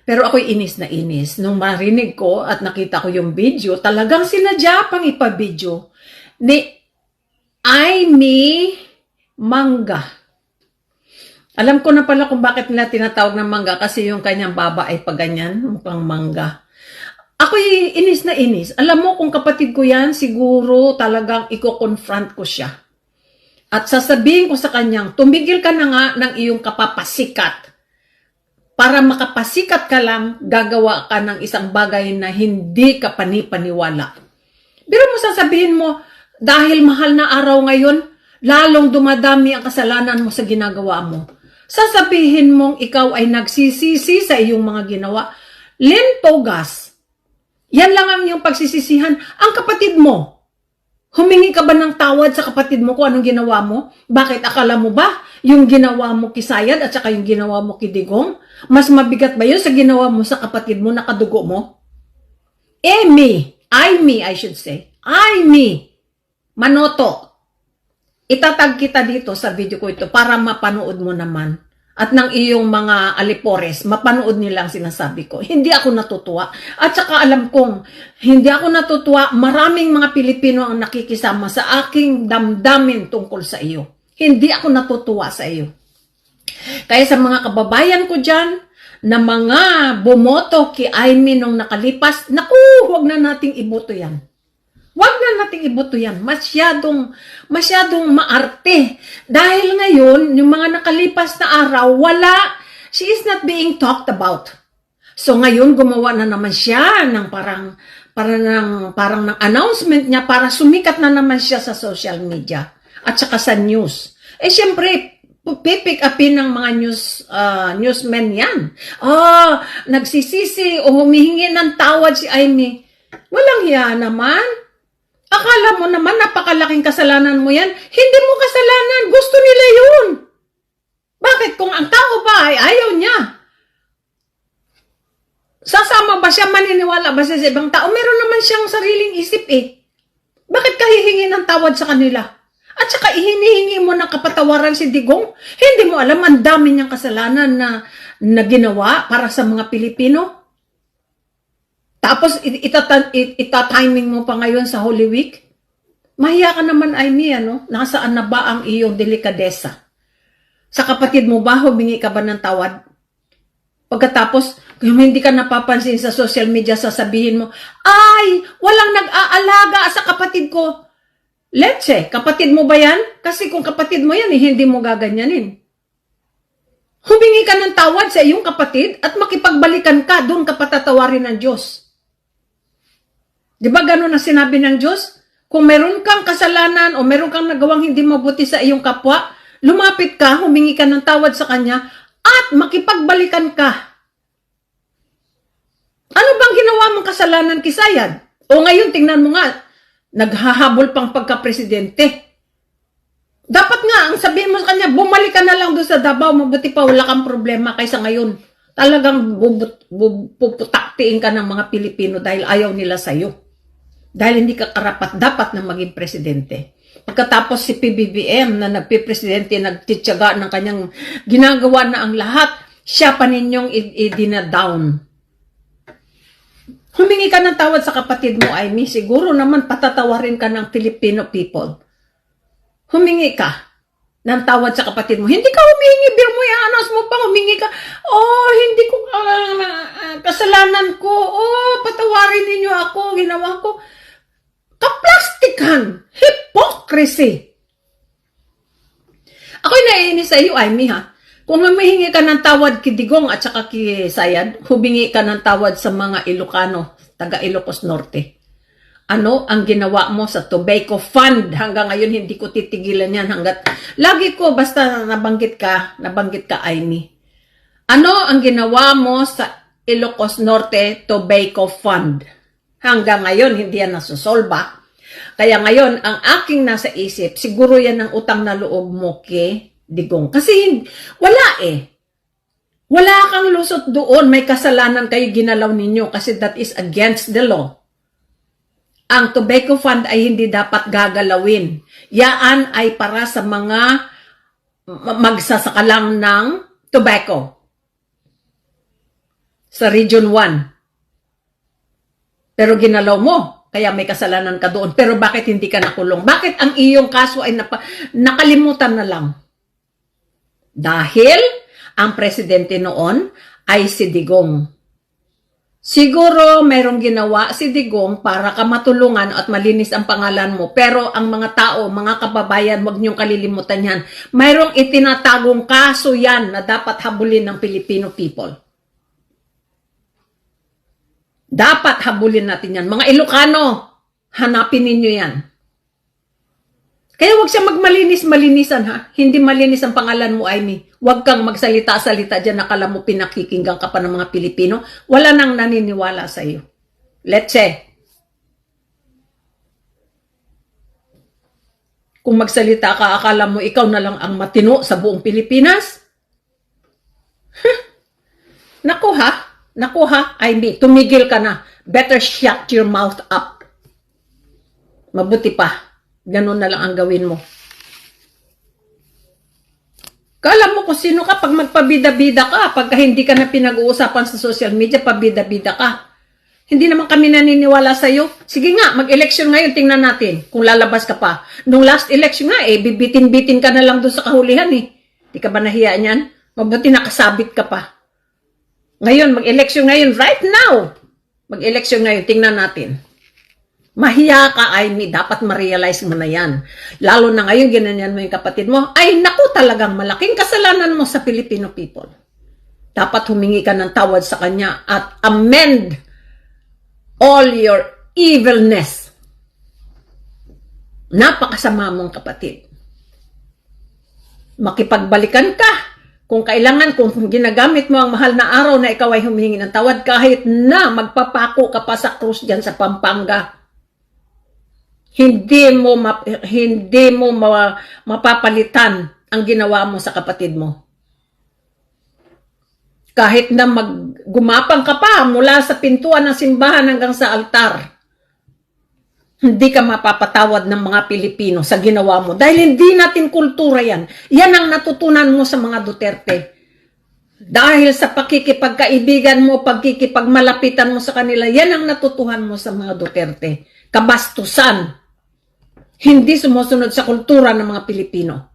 Pero ako'y inis na inis. Nung marinig ko at nakita ko yung video, talagang sinadya pang ipabidyo ni Aimee Mangga. Alam ko na pala kung bakit nila tinatawag na mangga kasi yung kanyang baba ay paganyan, mukhang mangga. Ako'y inis na inis. Alam mo kung kapatid ko yan, siguro talagang i-confront ko siya. At sasabihin ko sa kanyang, tumigil ka na nga ng iyong kapapasikat. Para makapasikat ka lang, gagawa ka ng isang bagay na hindi ka panipaniwala. Pero mo sasabihin mo, dahil mahal na araw ngayon, lalong dumadami ang kasalanan mo sa ginagawa mo. Sasabihin mong ikaw ay nagsisisi sa iyong mga ginawa. Lentogas. Yan lang ang iyong pagsisisihan. Ang kapatid mo, humingi ka ba ng tawad sa kapatid mo kung anong ginawa mo? Bakit akala mo ba yung ginawa mo kay Sayad at saka yung ginawa mo kay Digong? Mas mabigat ba yun sa ginawa mo sa kapatid mo na kadugo mo? Aimee, I should say. Aimee Manoto. Itatag kita dito sa video ko ito para mapanood mo naman. At ng iyong mga alipores, mapanood nilang sinasabi ko. Hindi ako natutuwa. At saka alam kong, hindi ako natutuwa, maraming mga Pilipino ang nakikisama sa aking damdamin tungkol sa iyo. Hindi ako natutuwa sa iyo. Kaya sa mga kababayan ko dyan, na mga bumoto kay Aimee nung nakalipas, naku, huwag na nating iboto yan. Huwag na nating iboto yan. Masyadong maarte. Dahil ngayon, yung mga nakalipas na araw, she is not being talked about. So ngayon, gumawa na naman siya ng parang ng announcement niya para sumikat na naman siya sa social media at saka sa news. Eh syempre, pipick upin ng mga newsmen yan. Nagsisisi o humihingi ng tawad si Aimee. Walang hiya naman. Akala mo naman napakalaking kasalanan mo yan. Hindi mo kasalanan. Gusto nila yun. Bakit? Kung ang tao ba ay ayaw niya? Sasama ba siya? Maniniwala ba siya sa ibang tao? Meron naman siyang sariling isip eh. Bakit ka hihingi ng tawad sa kanila? At saka hinihingi mo ng kapatawaran si Digong? Hindi mo alam ang dami niyang kasalanan na ginawa para sa mga Pilipino? Tapos itatiming mo pa ngayon sa Holy Week? Mahiya ka naman, Aimee, ano? Nasaan na ba ang iyong delikadesa? Sa kapatid mo ba, humingi ka ba ng tawad? Pagkatapos, kung hindi ka napapansin sa social media, sasabihin mo, ay, walang nag-aalaga sa kapatid ko. Let's kapatid mo ba yan? Kasi kung kapatid mo yan, hindi mo gaganyanin. Humingi ka ng tawad sa iyong kapatid at makipagbalikan ka, doon ka patatawarin ng Diyos. Di ba ganun ang sinabi ng Diyos? Kung meron kang kasalanan o meron kang nagawang hindi mabuti sa iyong kapwa, lumapit ka, humingi ka ng tawad sa kanya, at makipagbalikan ka. Ano bang ginawa mong kasalanan kay Sayad? O ngayon, tingnan mo nga, naghahabol pang pagka-presidente. Dapat nga, ang sabihin mo sa kanya, bumalik ka na lang doon sa Davao, mabuti pa, wala kang problema kaysa ngayon. Talagang puputaktiin ka ng mga Pilipino dahil ayaw nila sa'yo. Dahil hindi ka karapat dapat na maging presidente. Pagkatapos si PBBM na nagpipresidente, nagtityaga ng kanyang ginagawa na ang lahat, siya pa ninyong i-dina-down. Humingi ka ng tawad sa kapatid mo, Aimee. Siguro naman patatawarin ka ng Filipino people. Humingi ka ng tawad sa kapatid mo. Hindi ka humingi, bir mo, i-announce mo pa, humingi ka. Hindi ko, kasalanan ko. Patawarin ninyo ako, ginawa ko. Kaplastikan! Hypocrisy! Ako'y naiinis sa iyo, Aimee, ha? Kung humihingi ka ng tawad kay Digong at saka kay Sayad, humingi ka ng tawad sa mga Ilocano, taga Ilocos Norte. Ano ang ginawa mo sa Tobacco Fund? Hanggang ngayon, hindi ko titigilan yan. Lagi ko, basta nabanggit ka, Aimee. Ano ang ginawa mo sa Ilocos Norte Tobacco Fund? Hanggang ngayon, hindi yan nasusolba. Kaya ngayon, ang aking nasa isip, siguro yan ang utang na loob mo kay Digong. Kasi wala Wala kang lusot doon. May kasalanan kayo ginalaw ninyo kasi that is against the law. Ang Tobacco Fund ay hindi dapat gagalawin. Yaan ay para sa mga magsasakalang ng tobacco. sa Region 1. Pero ginalaw mo, kaya may kasalanan ka doon. Pero bakit hindi ka nakulong? Bakit ang iyong kaso ay nakalimutan na lang? Dahil ang presidente noon ay si Digong. Siguro mayroong ginawa si Digong para ka matulungan at malinis ang pangalan mo. Pero ang mga tao, mga kababayan, huwag niyong kalilimutan yan. Mayroong itinatagong kaso yan na dapat habulin ng Filipino people. Dapat habulin natin yan. Mga Ilocano, hanapin ninyo yan. Kaya huwag siya magmalinis-malinisan, ha? Hindi malinis ang pangalan mo, Amy. Huwag kang magsalita-salita dyan, nakala mo pinakikinggan ka pa ng mga Pilipino. Wala nang naniniwala sa iyo. Let's kung magsalita ka, akala mo ikaw na lang ang matino sa buong Pilipinas? Naku ha, Amy, tumigil ka na. Better shut your mouth up. Mabuti pa. Ganun na lang ang gawin mo. Kala mo kung sino ka pag magpabida-bida ka, pagka hindi ka na pinag-uusapan sa social media, pabida-bida ka. Hindi naman kami naniniwala sa iyo. Sige nga, mag-election ngayon, tingnan natin kung lalabas ka pa. Nung last election nga, bibitin-bitin ka na lang doon sa kahulihan Di ka ba nahiya niyan? Mabuti nakasabit ka pa. Ngayon, mag-election ngayon, right now. Mag-election ngayon, tingnan natin. Mahiya ka, Amy, dapat ma-realize mo na yan. Lalo na ngayon, ginanyan mo yung kapatid mo. Ay, naku, talagang malaking kasalanan mo sa Filipino people. Dapat humingi ka ng tawad sa kanya at amend all your evilness. Napakasama mong kapatid. Makipagbalikan ka. Kung kailangan, kung ginagamit mo ang mahal na araw na ikaw ay humingi ng tawad, kahit na magpapako ka pa sa krus dyan sa Pampanga, hindi mo mapapalitan ang ginawa mo sa kapatid mo. Kahit na gumapang ka pa mula sa pintuan ng simbahan hanggang sa altar, hindi ka mapapatawad ng mga Pilipino sa ginawa mo. Dahil hindi natin kultura yan. Yan ang natutunan mo sa mga Duterte. Dahil sa pakikipagkaibigan mo, pagkikipagmalapitan mo sa kanila, yan ang natutuhan mo sa mga Duterte. Kabastusan. Hindi sumusunod sa kultura ng mga Pilipino.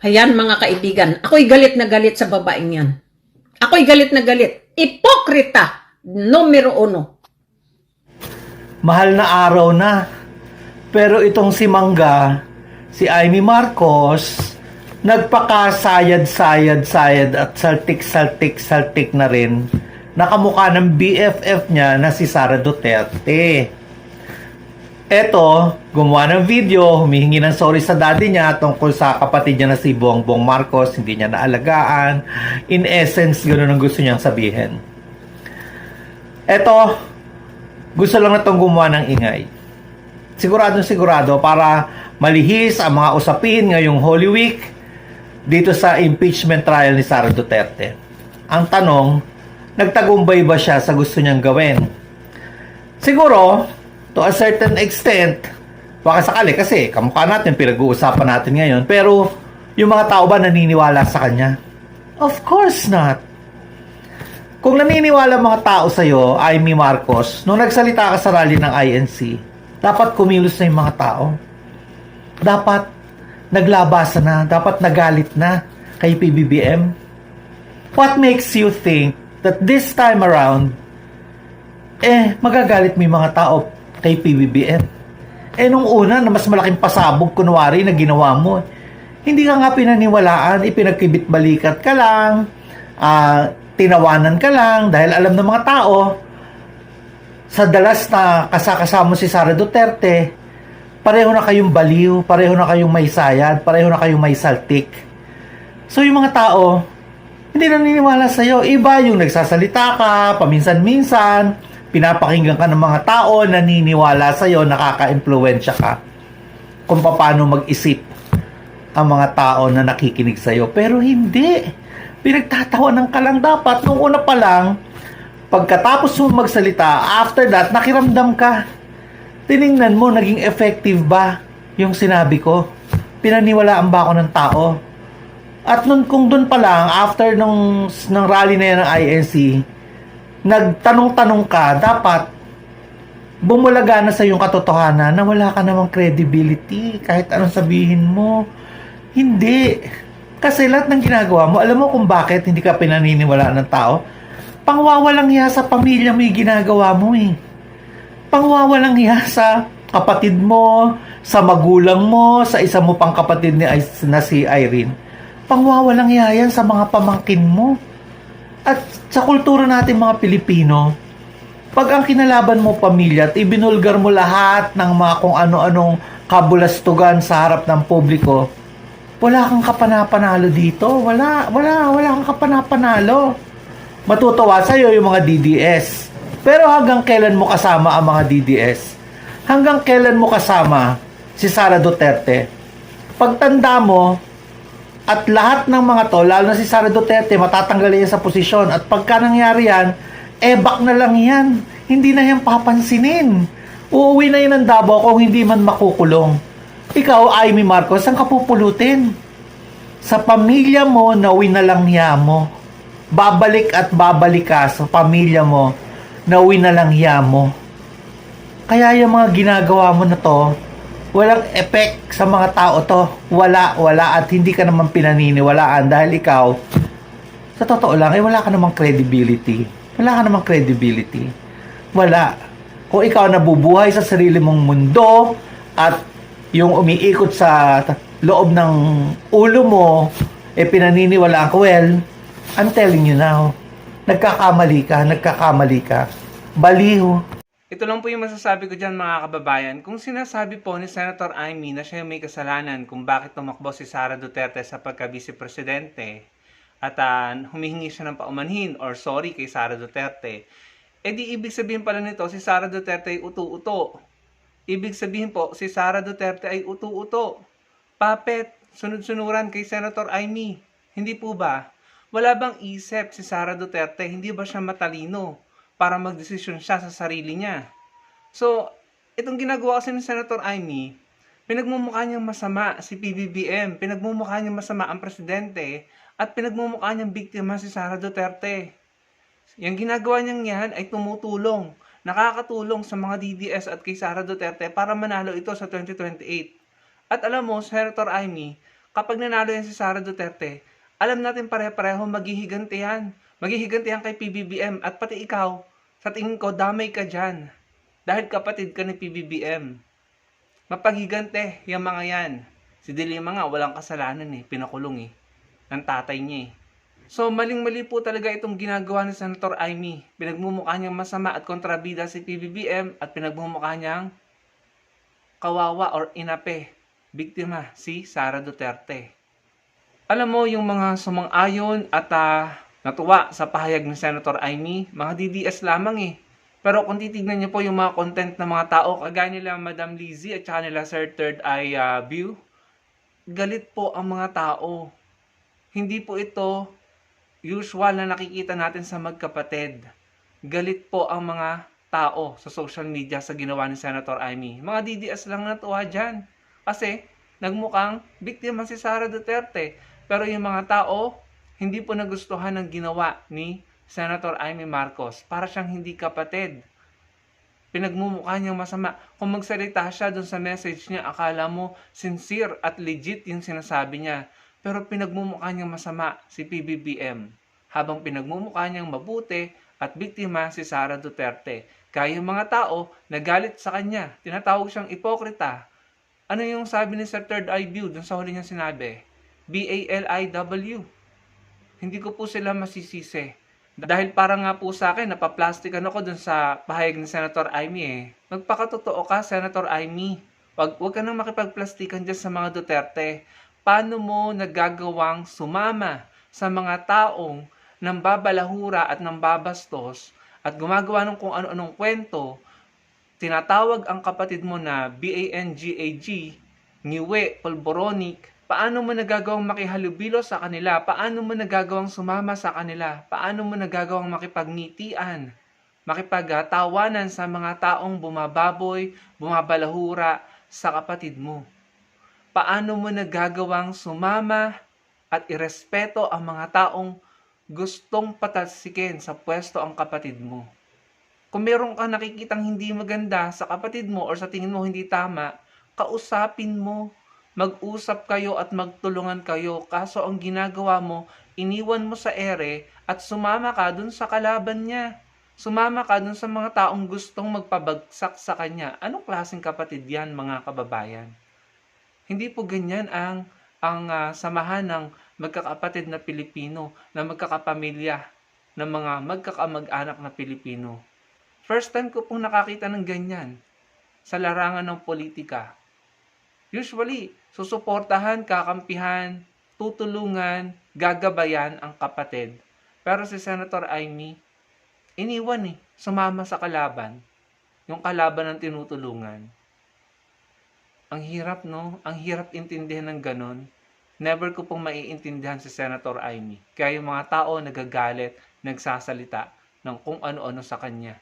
Ayan mga kaibigan, ako'y galit na galit sa babaeng yan. Ako'y galit na galit. Ipokrita, numero 1. Mahal na araw na. Pero itong si Mangga, si Amy Marcos, nagpakasayad-sayad at saltik-saltik na rin. Nakamukha ng BFF niya na si Sara Duterte. Eto, gumawa ng video, humihingi ng sorry sa daddy niya tungkol sa kapatid niya na si Bongbong Marcos, hindi niya naalagaan. In essence, gano'n ang gusto niyang sabihin. Eto, gusto lang na itong gumawa ng ingay. Sigurado para malihis ang mga usapin ngayong Holy Week dito sa impeachment trial ni Sara Duterte. Ang tanong, nagtagumpay ba siya sa gusto niyang gawin? Siguro, to a certain extent, baka sakali kasi kamukha natin, pinag-uusapan natin ngayon, pero yung mga tao ba naniniwala sa kanya? Of course not. Kung naniniwala mga tao sa'yo, Amy Marcos, nung nagsalita ka sa rally ng INC, dapat kumilos na yung mga tao. Dapat naglabasan na, dapat nagalit na kay PBBM. What makes you think that this time around, magagalit mo yung mga tao kay PBBM? Nung una, na mas malaking pasabog, kunwari, na ginawa mo, hindi ka nga pinaniwalaan, ipinagkibit-balikat ka lang, tinawanan ka lang, dahil alam ng mga tao, sa dalas na kasakasama si Sara Duterte, pareho na kayong baliw, pareho na kayong may sayad, pareho na kayong may saltik. So yung mga tao, hindi naniniwala sa'yo. Iba yung nagsasalita ka, paminsan-minsan, pinapakinggan ka ng mga tao, naniniwala sa'yo, nakaka-impluwensya ka kung paano mag-isip ang mga tao na nakikinig sa'yo. Pero hindi. Pinagtatawanan ka lang dapat. Nung una pa lang, pagkatapos mo magsalita, after that, nakiramdam ka. Tiningnan mo, naging effective ba yung sinabi ko? Pinaniwalaan ba ako ng tao? At kung doon pa lang, after ng rally na yan ng INC, nagtanong-tanong ka, dapat bumulaga na sa yung katotohanan na wala ka namang credibility kahit anong sabihin mo. Hindi. Kasi lahat ng ginagawa mo, alam mo kung bakit hindi ka pinaniniwalaan ng tao? Pangwawalang hiya sa pamilya mo yung ginagawa mo eh. Pangwawalang hiya sa kapatid mo, sa magulang mo, sa isa mo pang kapatid na si Irene. Pangwawalang hiya yan sa mga pamangkin mo. At sa kultura natin mga Pilipino, pag ang kinalaban mo pamilya at ibinulgar mo lahat ng mga kung ano-anong kabulastugan sa harap ng publiko, wala kang kapanapanalo dito. Wala kang kapanapanalo. Matutuwa sa'yo yung mga DDS. Pero hanggang kailan mo kasama ang mga DDS? Hanggang kailan mo kasama si Sara Duterte? Pagtanda mo, at lahat ng mga to, lalo na si Sara Duterte, matatanggalin yan sa posisyon. At pagka nangyari yan, back na lang yan. Hindi na yan papansinin. Uuwi na yan ng Davao kung hindi man makukulong. Ikaw, Amy Marcos, saan ka pupulutin? Sa pamilya mo na winalang hiya mo. Babalik at babalik ka sa pamilya mo na winalang hiya mo. Kaya yung mga ginagawa mo na to, walang effect sa mga tao to. Wala. At hindi ka naman pinaniniwalaan dahil ikaw, sa totoo lang, wala ka namang credibility. Wala. Kung ikaw nabubuhay sa sarili mong mundo at yung umiikot sa loob ng ulo mo, pinaniniwalaan ko, well, I'm telling you now, nagkakamali ka. Baliw. Ito lang po yung masasabi ko dyan mga kababayan. Kung sinasabi po ni Senator Amy na siya may kasalanan kung bakit tumakbo si Sara Duterte sa pagka-vice presidente at humihingi siya ng paumanhin or sorry kay Sara Duterte, di ibig sabihin pala nito si Sara Duterte ay utu-uto. Ibig sabihin po si Sara Duterte ay utu-uto. Puppet, sunod-sunuran kay Senator Amy. Hindi po ba? Wala bang isip si Sara Duterte? Hindi ba siya matalino para magdesisyon siya sa sarili niya? So, itong ginagawa kasi ni Senator Amy, pinagmumukha niyang masama si PBBM, pinagmumukha niyang masama ang presidente, at pinagmumukha niyang biktima si Sara Duterte. Yung ginagawa niyang yan ay tumutulong, nakakatulong sa mga DDS at kay Sara Duterte para manalo ito sa 2028. At alam mo, Senator Amy, kapag nanalo yan si Sara Duterte, alam natin pare-pareho maghihigantihan. Maghihigantihan kay PBBM at pati ikaw, sa tingin ko, damay ka dyan. Dahil kapatid ka ni PBBM. Mapaghigante yung mga yan. Si De Lima nga, walang kasalanan pinakulong ng tatay niya So, maling-mali po talaga itong ginagawa ni Senator Amy. Pinagmumukha niyang masama at kontrabida si PBBM at pinagmumukha niyang kawawa or inape, biktima si Sara Duterte. Alam mo, yung mga sumang-ayon at natuwa sa pahayag ni Senator Amy, mga DDS lamang Pero kung titignan niyo po yung mga content ng mga tao, kagaya nila Madam Lizzie at saka nila Sir Third Eye View, galit po ang mga tao. Hindi po ito usual na nakikita natin sa magkapatid. Galit po ang mga tao sa social media sa ginawa ni Senator Amy. Mga DDS lang natuwa dyan. Kasi nagmukhang biktima si Sara Duterte. Pero yung mga tao, hindi po nagustuhan ng ginawa ni Senator Amy Marcos. Para siyang hindi kapatid. Pinagmumukha niyang masama. Kung magsalita siya dun sa message niya, akala mo sincere at legit yung sinasabi niya. Pero pinagmumukha niyang masama si PBBM. Habang pinagmumukha niyang mabuti at biktima si Sara Duterte. Kaya yung mga tao nagalit sa kanya. Tinatawag siyang ipokrita. Ano yung sabi ni Sir Third Eye View dun sa huli niyang sinabi? BALIW. Hindi ko po sila masisisi. Dahil para nga po sa akin, napaplastikan ako dun sa pahayag ni Senator Amy Magpakatotoo ka, Senator Amy. Wag ka nang makipagplastikan dyan sa mga Duterte. Paano mo nagagawang sumama sa mga taong nambabalahura at nambabastos at gumagawa ng kung ano-anong kwento, tinatawag ang kapatid mo na BANGAG, Ngiwe, Polboronic, paano mo nagagawang makihalubilo sa kanila? Paano mo nagagawang sumama sa kanila? Paano mo nagagawang makipagngitian? Makipagtawanan sa mga taong bumababoy, bumabalahura sa kapatid mo? Paano mo nagagawang sumama at irespeto ang mga taong gustong patalsikin sa pwesto ang kapatid mo. Kung meron ka nakikitang hindi maganda sa kapatid mo or sa tingin mo hindi tama, kausapin mo. Mag-usap kayo at magtulungan kayo. Kaso ang ginagawa mo, iniwan mo sa ere at sumama ka dun sa kalaban niya. Sumama ka dun sa mga taong gustong magpabagsak sa kanya. Anong klaseng kapatid yan, mga kababayan? Hindi po ganyan ang samahan ng magkakapatid na Pilipino, na magkakapamilya, ng mga magkakamag-anak na Pilipino. First time ko pong nakakita ng ganyan sa larangan ng politika. Usually, susuportahan, kakampihan, tutulungan, gagabayan ang kapatid. Pero si Senator Amy, iniwan sumama sa kalaban. Yung kalaban ng tinutulungan. Ang hirap, no? Ang hirap intindihan ng ganon. Never ko pong maiintindihan si Senator Amy. Kaya yung mga tao nagagalit, nagsasalita ng kung ano-ano sa kanya.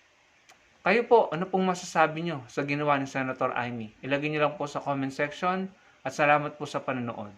Kayo po, ano pong masasabi nyo sa ginawa ni Senator Amy? Ilagay nyo lang po sa comment section at salamat po sa panonood.